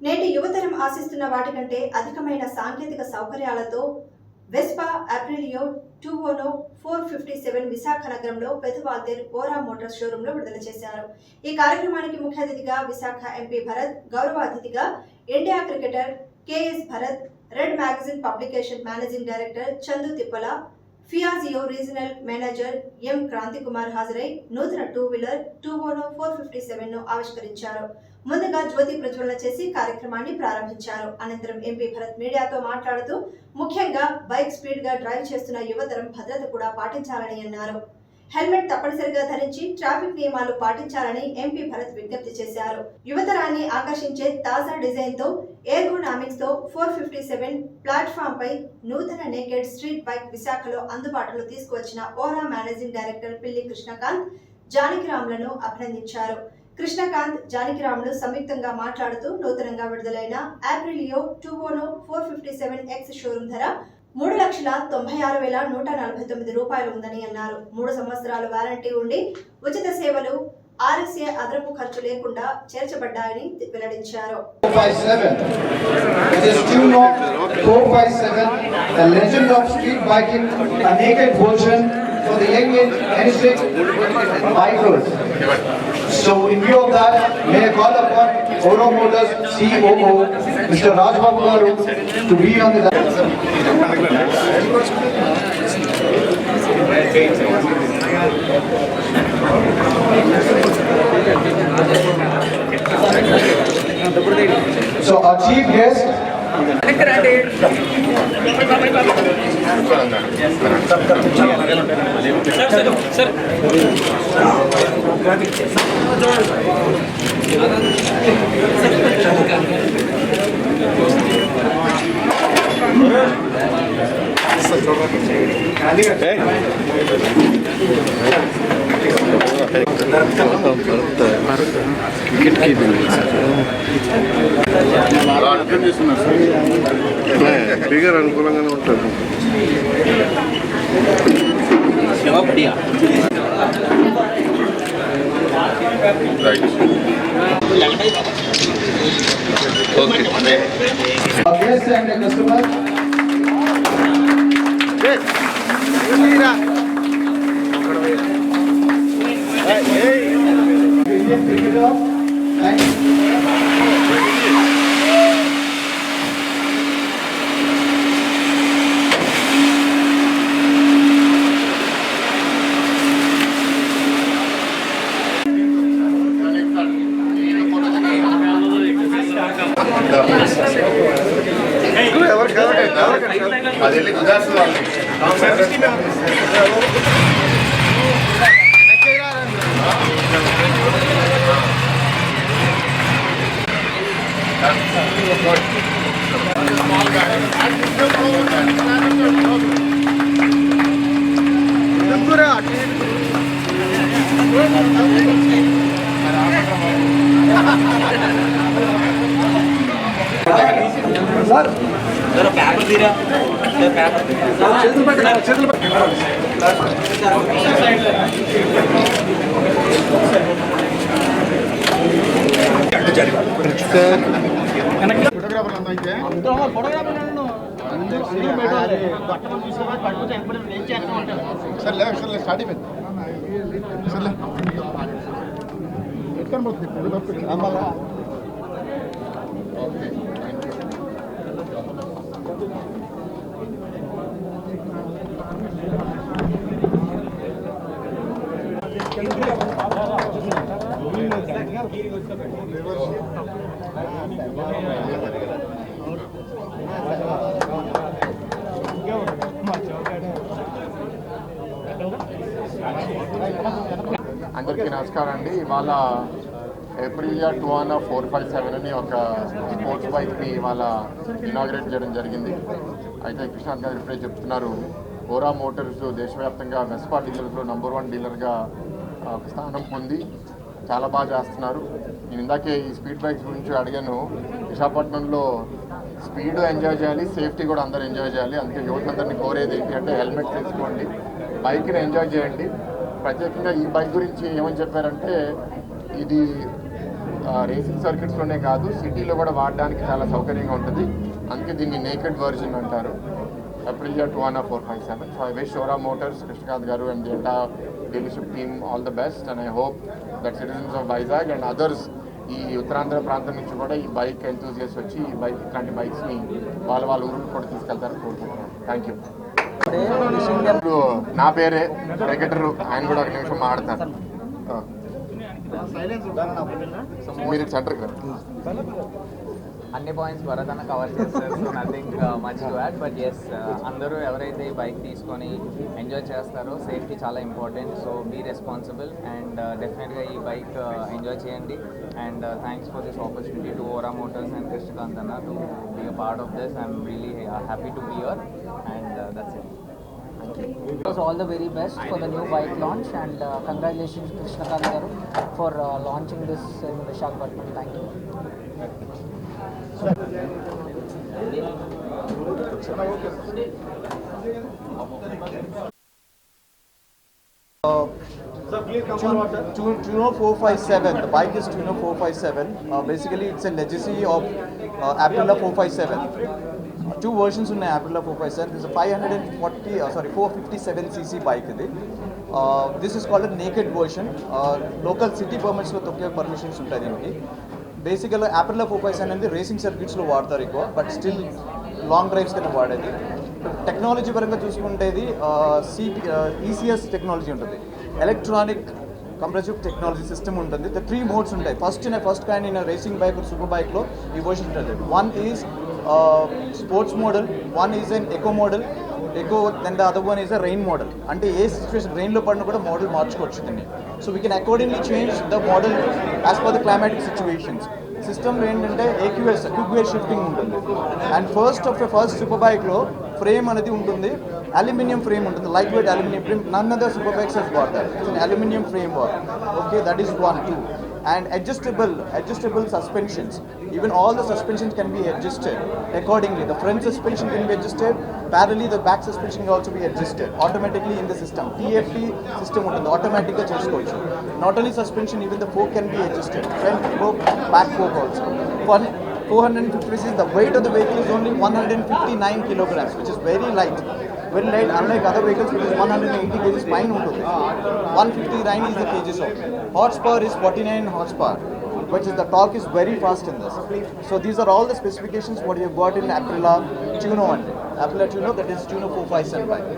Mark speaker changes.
Speaker 1: నేటి యువతరం ఆశిస్తున్న వాటికంటే అధికమైన సాంకేతిక సౌకర్యాలతో వెస్పా అప్రిలియో 457 విశాఖ నగరంలో పెదవాల్తేర్ ఓరా మోటార్స్ షోరూంలో విడుదల చేశారు. ఈ కార్యక్రమానికి ముఖ్య అతిథిగా విశాఖ ఎంపీ భరత్, గౌరవ అతిథిగా India cricketer KS Bharat, red magazine publication managing director Chandu Tippala, Piaggio regional manager M Kranti Kumar హాజరై నూతన 2-వీలర్ 457 ను ఆవిష్కరించారు. ముందుగా జ్యోతి ప్రజ్వలన చేసి కార్యక్రమాన్ని ప్రారంభించారు. అనంతరం ఎంపీ భరత్ మీడియాతో మాట్లాడుతూ ముఖ్యంగా బైక్ స్పీడ్ గా డ్రైవ్ చేస్తున్న యువతరం భద్రత కూడా పాటించాలని అన్నారు. హెల్మెట్ తప్పనిసరిగా ధరించి ట్రాఫిక్ నియమాలు పాటించాలని ఎంపీ భరత్ విజ్ఞప్తి చేశారు. యువతరాన్ని ఆకర్షించే తాజా డిజైన్ తో ఎర్గోనామిక్స్ తో 457 ప్లాట్ఫామ్ పై నూతన నేకెడ్ స్ట్రీట్ బైక్ విశాఖలో అందుబాటులో తీసుకువచ్చిన ఓరా మేనేజింగ్ డైరెక్టర్ పిల్లి కృష్ణకాంత్, జానకిరాములను అభినందించారు. కృష్ణకాంత్, జానకిరాములు సంయుక్తంగా మాట్లాడుతూ నూతనంగా విడుదలైన అప్రిలియో 457X షోరూం ధర 3,96,149 రూపాయలు ఉందని అన్నారు. 3 సంవత్సరాల వారంటీ ఉండి ఉచిత సేవలు, RSA అదనపు ఖర్చు లేకుండా చేర్చబడ్డాయని వెల్లడించారు.
Speaker 2: 457, the legend of street biking, a naked version for the young age energetic bikers. So in view of that, may I call upon Oro Motors COO Mr. Rajbabu Garu to be on the So our chief guest sir.
Speaker 3: Figure అనుకూలంగానే ఉంటుంది.
Speaker 2: guest and a customer.
Speaker 4: అందరికీ నమస్కారం అండి. ఇవాళ ఏప్రిలియా 457 అని ఒక sports బైక్ని ఇవాళ ఇనాగ్రేట్ చేయడం జరిగింది. అయితే కృష్ణాంత్ గారు ఇప్పుడే చెప్తున్నారు, ఓరా మోటార్స్ దేశవ్యాప్తంగా వెస్పా డీలర్స్లో నంబర్ 1 డీలర్గా ఒక స్థానం పొంది చాలా బాగా చేస్తున్నారు. నేను ఇందాకే ఈ స్పీడ్ బైక్స్ గురించి అడిగాను. విశాఖపట్నంలో స్పీడ్ ఎంజాయ్ చేయాలి, సేఫ్టీ కూడా అందరూ ఎంజాయ్ చేయాలి. అందుకే యువతందరినీ కోరేది ఏంటి అంటే హెల్మెట్ తీసుకోండి, బైక్ని ఎంజాయ్ చేయండి. ప్రత్యేకంగా ఈ బైక్ గురించి ఏమని చెప్పారంటే ఇది రేసింగ్ సర్క్యూట్స్లోనే కాదు సిటీలో కూడా వాడడానికి చాలా సౌకర్యంగా ఉంటుంది. అందుకే దీన్ని నేకెడ్ వర్జన్ అంటారు. Aprilia 21457. So I wish Ora Motors, Krishnakant Garu and the entire dealership team all the best, and I hope that citizens of Vizag and others ఈ ఉత్తరాంధ్ర ప్రాంతం నుంచి కూడా ఈ బైక్ ఎంతూజియస్ వచ్చి ఈ బైక్ ఇట్లాంటి బైక్స్ని వాళ్ళ ఊరికి కూడా తీసుకెళ్తారని కోరుకుంటున్నాను. Thank you. ఇప్పుడు నా పేరే వెంకటరు, ఆయన కూడా ఒక నిమిషం మాట్లాడతారు. మీరు సెంటర్కి రండి.
Speaker 5: అన్ని పాయింట్స్ వరదన కవర్ చేస్తారు. So nothing much to add, but yes అందరూ ఎవరైతే ఈ బైక్ తీసుకొని ఎంజాయ్ చేస్తారో సేఫ్టీ చాలా important. So be responsible and డెఫినెట్గా ఈ బైక్ ఎంజాయ్ చేయండి. And thanks for this opportunity to Aura Motors and Krishnakanth అన్న to be a part of this. I'm really happy to be here and that's it.
Speaker 6: So all the very best for the new bike launch and congratulations Krishnakant garu for launching this in Visakhapatnam. Thank you.
Speaker 2: 457. The bike is Tuno 457. Basically, it's a legacy of Aprilia 457. Two versions in Aprilia 457. There's a 457cc bike. This is called a naked version. Local city permits with permissions. Basically, Aprilia 457 and the racing circuits lo vaadtaru ekku, but still long drives kane vaadedi. Technology paranga chusukuntedi ECS technology untundi. Electronic compressive technology system untundi. The three modes untai. First kind in a racing bike or super bike lo ee version untundi. One is sports model, one is an eco model. Then the other one is a rain model. Ante A situation rain లో పడినా కూడా model మార్చుకోవచ్చు దీన్ని. So we can accordingly change the model as per the climatic situations. System ఏంటంటే AQS quick gear shifting ఉంటుంది. And first super bike లో frame అనేది ఉంటుంది, అల్యూమినియం ఫ్రేమ్ ఉంటుంది, light weight aluminium frame. None other super bikes has got that. It's an aluminum framework. Okay, that is one. Two, and adjustable suspensions. Even all the suspensions can be adjusted accordingly. The front suspension can be adjusted, parallelly the back suspension can also be adjusted automatically in the system. TFT system ఉంటుంది, ఆటోమేటిక్గా చేసుకోవచ్చు. Not only suspension, even the fork can be adjusted, front fork, back fork also. For 450 cc, the weight of the vehicle is only 159 kilograms, which is very light, unlike other vehicles which is 180 kgs pine ఉంటుంది. 159 is the kgs of. Horsepower is 49 horsepower, which is the torque is very fast in this. So these are all the specifications what you have got in Aprilia Tuno, that is Tuno 457 bike.